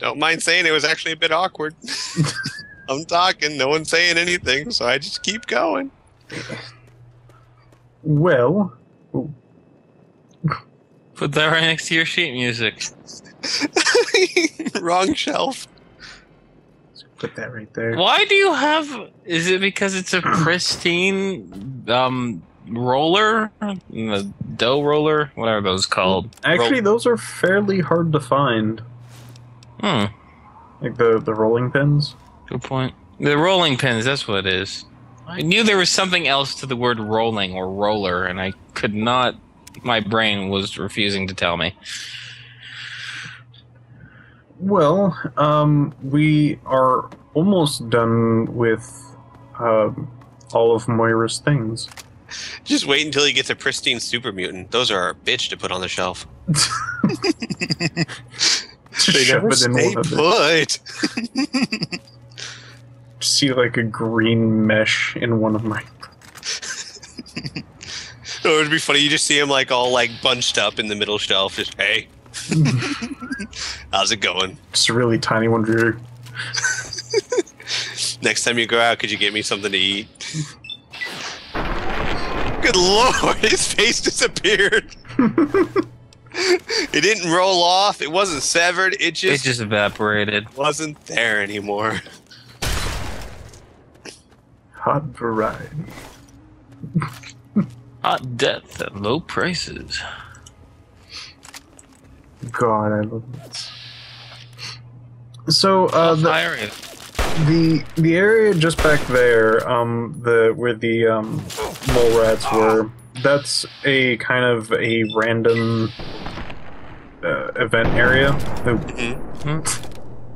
Don't mind saying it was actually a bit awkward. I'm talking, no one's saying anything, so I just keep going. Well, Put that right next to your sheet music. Wrong shelf. put that right there. Why do you have... Is it because it's a pristine roller? The dough roller? Whatever those called. Actually, those are fairly hard to find. Hmm. Like the rolling pins. Good point. The rolling pins, that's what it is. I knew there was something else to the word rolling or roller, and I could not... My brain was refusing to tell me. Well, we are almost done with all of Moira's things. Just wait until he gets a pristine super mutant. Those are a bitch to put on the shelf. They Shove never it in stay one of the- put. See like a green mesh in one of my. Oh, it'd be funny. You just see him like all like bunched up in the middle shelf. Just hey, how's it going? Just a really tiny one, Drew. Next time you go out, could you get me something to eat? Good lord, his face disappeared. It didn't roll off. It wasn't severed. It just evaporated. wasn't there anymore. Hot variety. Hot death at low prices. God, I love this. So, the area just back there, where the mole rats were, that's a kind of a random event area.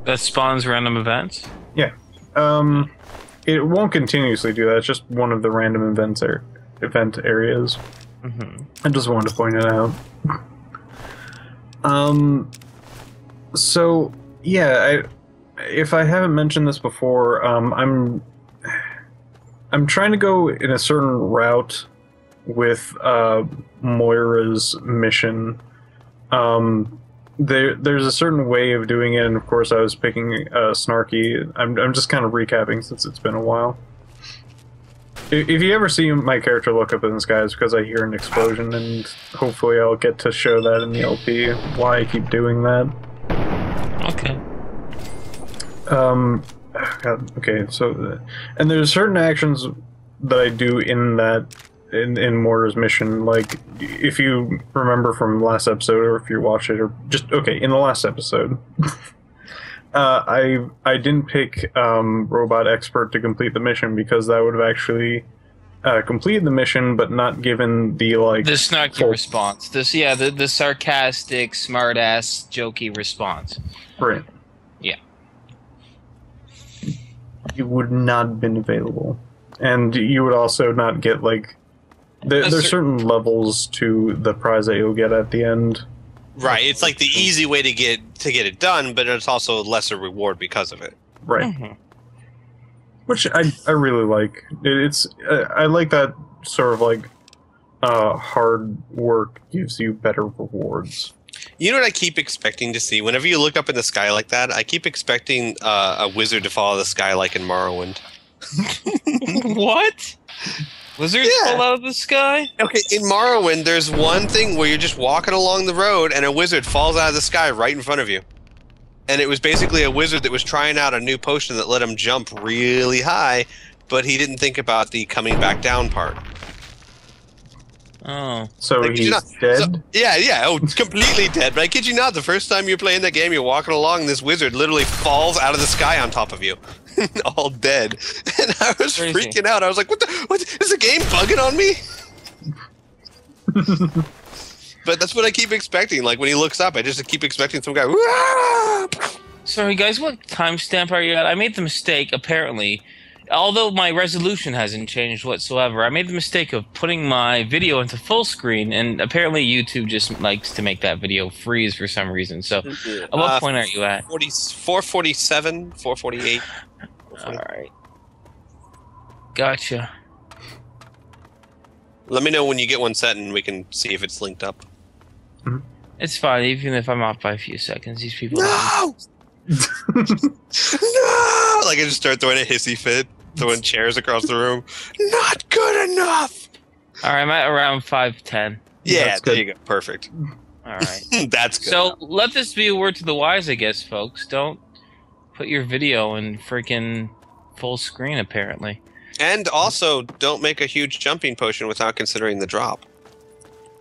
That spawns random events? Yeah. It won't continuously do that. It's just one of the random event areas. I just wanted to point it out. So yeah, if I haven't mentioned this before, I'm trying to go in a certain route with Moira's mission. There's a certain way of doing it, and of course I was picking Snarky. I'm just kind of recapping since it's been a while. If you ever see my character look up in the sky, it's because I hear an explosion, and hopefully I'll get to show that in the LP, why I keep doing that. Okay. God, okay, so... and there's certain actions that I do in that... in Moira's mission, like, if you remember from last episode, or if you watched it, or just... okay, in the last episode... I didn't pick Robot Expert to complete the mission because that would have actually completed the mission, but not given the like the snarky response. The sarcastic, smart-ass, jokey response. Right. Yeah. You would not have been available, and you would also not get like there's certain levels to the prize that you'll get at the end. Right, it's like the easy way to get it done, but it's also a lesser reward because of it. Right. Which I really like. It's I like that sort of like hard work gives you better rewards. You know what I keep expecting to see? Whenever you look up in the sky like that, I keep expecting a wizard to fall out of the sky like in Morrowind. What? Wizards fall out of the sky? Okay, in Morrowind, there's one thing where you're just walking along the road and a wizard falls out of the sky right in front of you. And it was basically a wizard that was trying out a new potion that let him jump really high, but he didn't think about the coming back down part. Oh. So Like, he's dead? So, yeah, oh, completely dead. But I kid you not, the first time you're playing that game, you're walking along, this wizard literally falls out of the sky on top of you. All dead. And I was freaking out. I was like, what, is the game bugging on me? But that's what I keep expecting. Like, when he looks up, I just keep expecting some guy, "Wah!" Sorry, guys, what timestamp are you at? I made the mistake, apparently, although my resolution hasn't changed whatsoever, I made the mistake of putting my video into full screen, and apparently YouTube just likes to make that video freeze for some reason. So, at what point are you at? 447, 448. Alright. Gotcha. Let me know when you get one set and we can see if it's linked up. It's fine, even if I'm off by a few seconds. These people... No! No! Like I just start throwing a hissy fit, throwing chairs across the room. Not good enough. All right, I'm at around 5'10". Yeah, That's there good. you go. Perfect. All right. That's good. So let this be a word to the wise, I guess, folks. Don't put your video in freaking full screen, apparently. And also, don't make a huge jumping potion without considering the drop.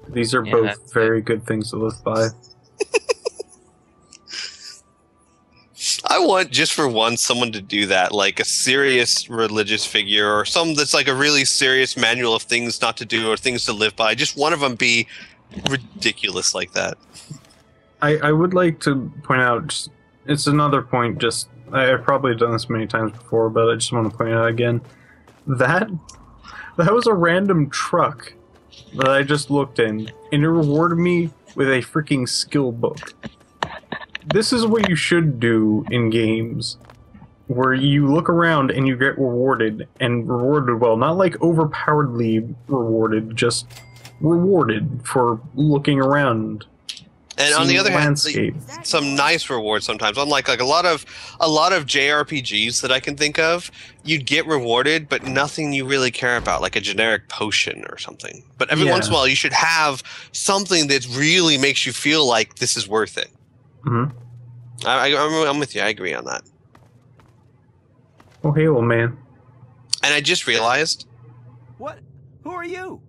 These are Yeah, both that's very good things to live by. I want, just for once, someone to do that, like a serious religious figure or some that's like a really serious manual of things not to do or things to live by. Just one of them be ridiculous like that. I would like to point out, it's another point, I've probably done this many times before, but I just want to point out again, that was a random truck that I just looked in, and it rewarded me with a freaking skill book. This is what you should do in games, where you look around and you get rewarded, and rewarded well, not like overpoweredly rewarded, just rewarded for looking around. And on the other hand, landscape. some nice rewards sometimes. Unlike like a lot of JRPGs that I can think of, you'd get rewarded, but nothing you really care about, like a generic potion or something. But every once in a while, you should have something that really makes you feel like this is worth it. Mm-hmm. I'm with you. I agree on that. Oh, hey, old man. And I just realized, What? Who are you?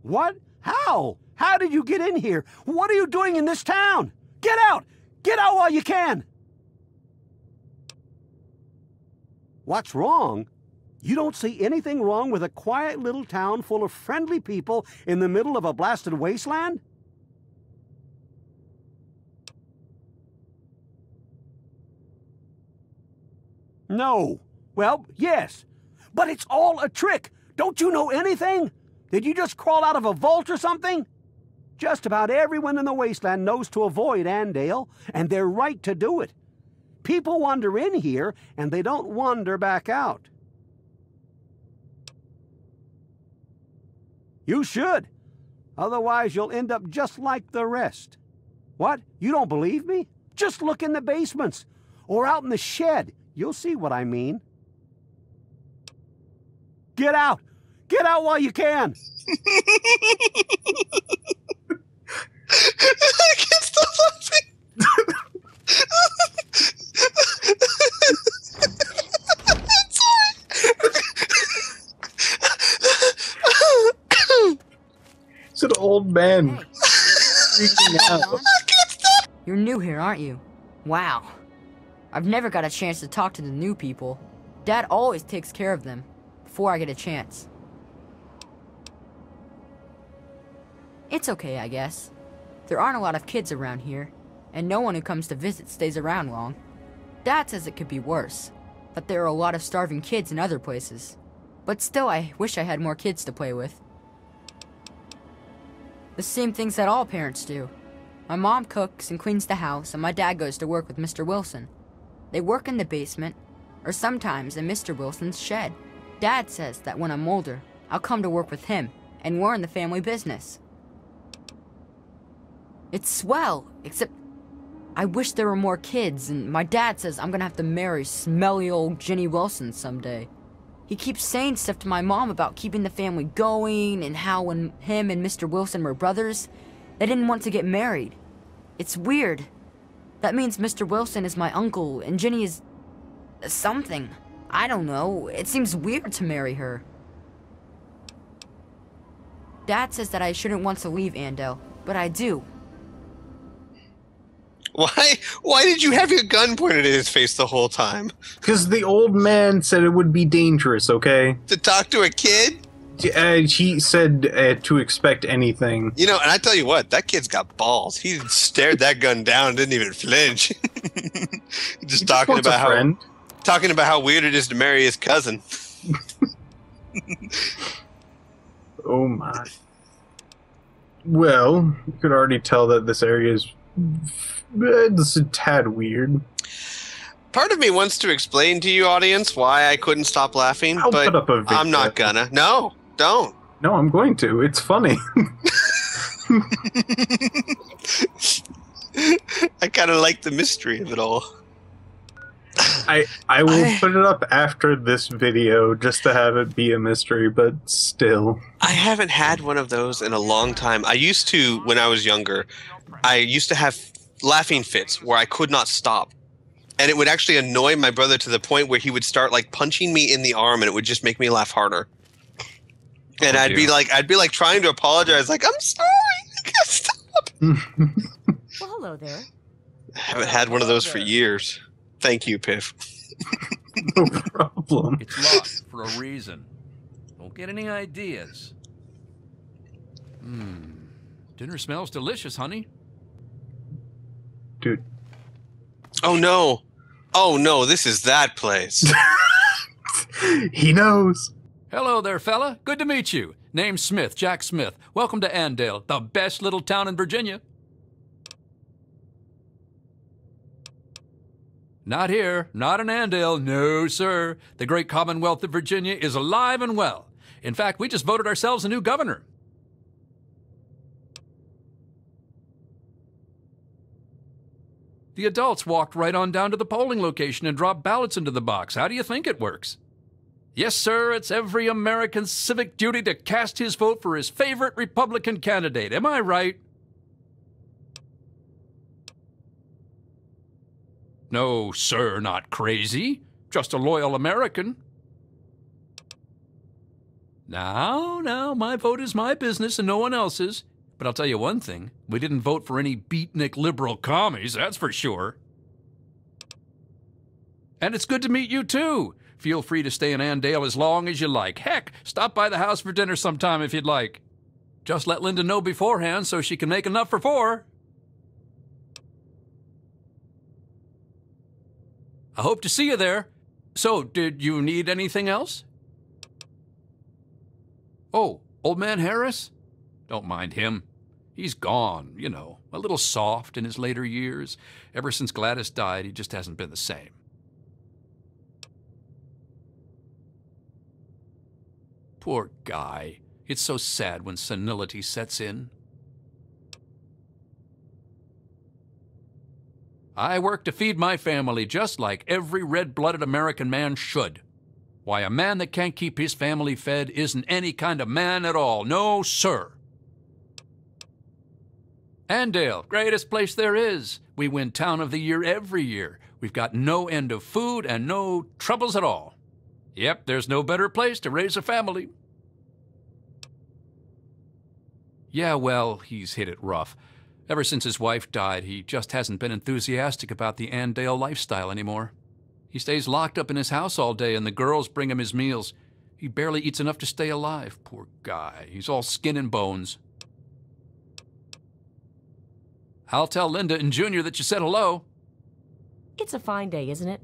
What? How? How did you get in here? What are you doing in this town? Get out! Get out while you can! What's wrong? You don't see anything wrong with a quiet little town full of friendly people in the middle of a blasted wasteland? No. Well, yes. But it's all a trick. Don't you know anything? Did you just crawl out of a vault or something? Just about everyone in the wasteland knows to avoid Andale, and they're right to do it. People wander in here, and they don't wander back out. You should. Otherwise, you'll end up just like the rest. What? You don't believe me? Just look in the basements, or out in the shed. You'll see what I mean. Get out! Get out while you can! I can't stop laughing. It's an old man. Hey. Freaking out. You're new here, aren't you? Wow. I've never got a chance to talk to the new people. Dad always takes care of them before I get a chance. It's okay, I guess. There aren't a lot of kids around here, and no one who comes to visit stays around long. Dad says it could be worse, but there are a lot of starving kids in other places. But still, I wish I had more kids to play with. The same things that all parents do. My mom cooks and cleans the house, and my dad goes to work with Mr. Wilson. They work in the basement, or sometimes in Mr. Wilson's shed. Dad says that when I'm older, I'll come to work with him, and we're in the family business. It's swell, except I wish there were more kids, and my dad says I'm gonna have to marry smelly old Ginny Wilson someday. He keeps saying stuff to my mom about keeping the family going, and how when him and Mr. Wilson were brothers, they didn't want to get married. It's weird. That means Mr. Wilson is my uncle, and Ginny is something. I don't know. It seems weird to marry her. Dad says that I shouldn't want to leave Andale, but I do. Why did you have your gun pointed at his face the whole time? Because the old man said it would be dangerous, okay? To talk to a kid? He said to expect anything. You know, and I tell you what, that kid's got balls. He stared that gun down, didn't even flinch. Just talking about how weird it is to marry his cousin. Oh my. Well, you could already tell that this area is just a tad weird. Part of me wants to explain to you, audience, why I couldn't stop laughing, I'll but put up a video. I'm not gonna. No, don't. No, I'm going to. It's funny. I kind of like the mystery of it all. I will put it up after this video just to have it be a mystery, but still. I haven't had one of those in a long time. I used to, when I was younger, I used to have laughing fits where I could not stop. And it would actually annoy my brother to the point where he would start like punching me in the arm, and it would just make me laugh harder. And I'd be like trying to apologize, like, I'm sorry, I can't stop. Well, hello there. I haven't had one of those for years. Thank you, Piff. No problem. It's locked for a reason. Don't get any ideas. Dinner smells delicious, honey. Dude. Oh no. Oh no, this is that place. He knows. Hello there, fella. Good to meet you. Name's Smith, Jack Smith. Welcome to Andale, the best little town in Virginia. Not here, not in Andale, no sir. The great Commonwealth of Virginia is alive and well. In fact, we just voted ourselves a new governor. The adults walked right on down to the polling location and dropped ballots into the box. How do you think it works? Yes, sir, it's every American's civic duty to cast his vote for his favorite Republican candidate. Am I right? No, sir, not crazy. Just a loyal American. Now, my vote is my business and no one else's. But I'll tell you one thing, we didn't vote for any beatnik liberal commies, that's for sure. And it's good to meet you, too. Feel free to stay in Andale as long as you like. Heck, stop by the house for dinner sometime if you'd like. Just let Linda know beforehand so she can make enough for 4. I hope to see you there. So, did you need anything else? Oh, old man Harris? Don't mind him. He's gone, you know, a little soft in his later years. Ever since Gladys died, he just hasn't been the same. Poor guy. It's so sad when senility sets in. I work to feed my family just like every red-blooded American man should. Why, a man that can't keep his family fed isn't any kind of man at all. No, sir. Andale, greatest place there is. We win Town of the Year every year. We've got no end of food and no troubles at all. Yep, there's no better place to raise a family. Yeah, well, he's hit it rough. Ever since his wife died, he just hasn't been enthusiastic about the Andale lifestyle anymore. He stays locked up in his house all day and the girls bring him his meals. He barely eats enough to stay alive. Poor guy. He's all skin and bones. I'll tell Linda and Junior that you said hello. It's a fine day, isn't it?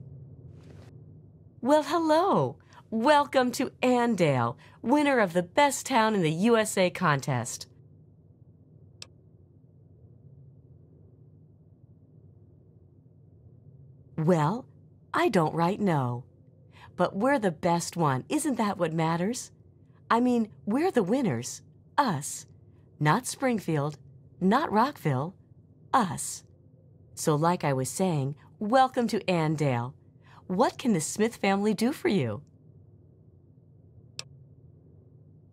Well, hello. Welcome to Andale, winner of the Best Town in the USA contest. Well, I don't right know. But we're the best one. Isn't that what matters? I mean, we're the winners. Us. Not Springfield. Not Rockville. Us. So like I was saying, welcome to Andale. What can the Smith family do for you?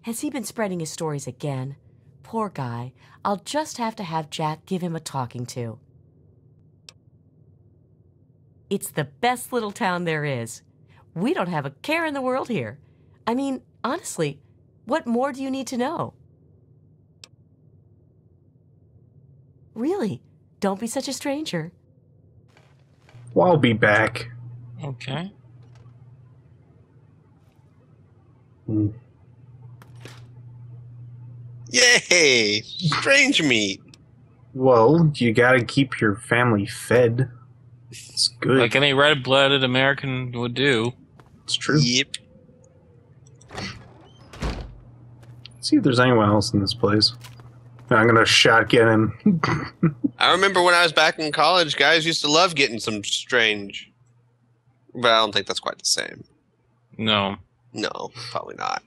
Has he been spreading his stories again? Poor guy. I'll just have to have Jack give him a talking to. It's the best little town there is. We don't have a care in the world here. I mean, honestly, what more do you need to know? Really, don't be such a stranger. Well, I'll be back. Okay. Yay! Strange meat. Well, you gotta keep your family fed. It's good. Like any red-blooded American would do. It's true. Yep. Let's see if there's anyone else in this place. I'm gonna shotgun him. I remember when I was back in college, guys used to love getting some strange. But I don't think that's quite the same. No. No, probably not.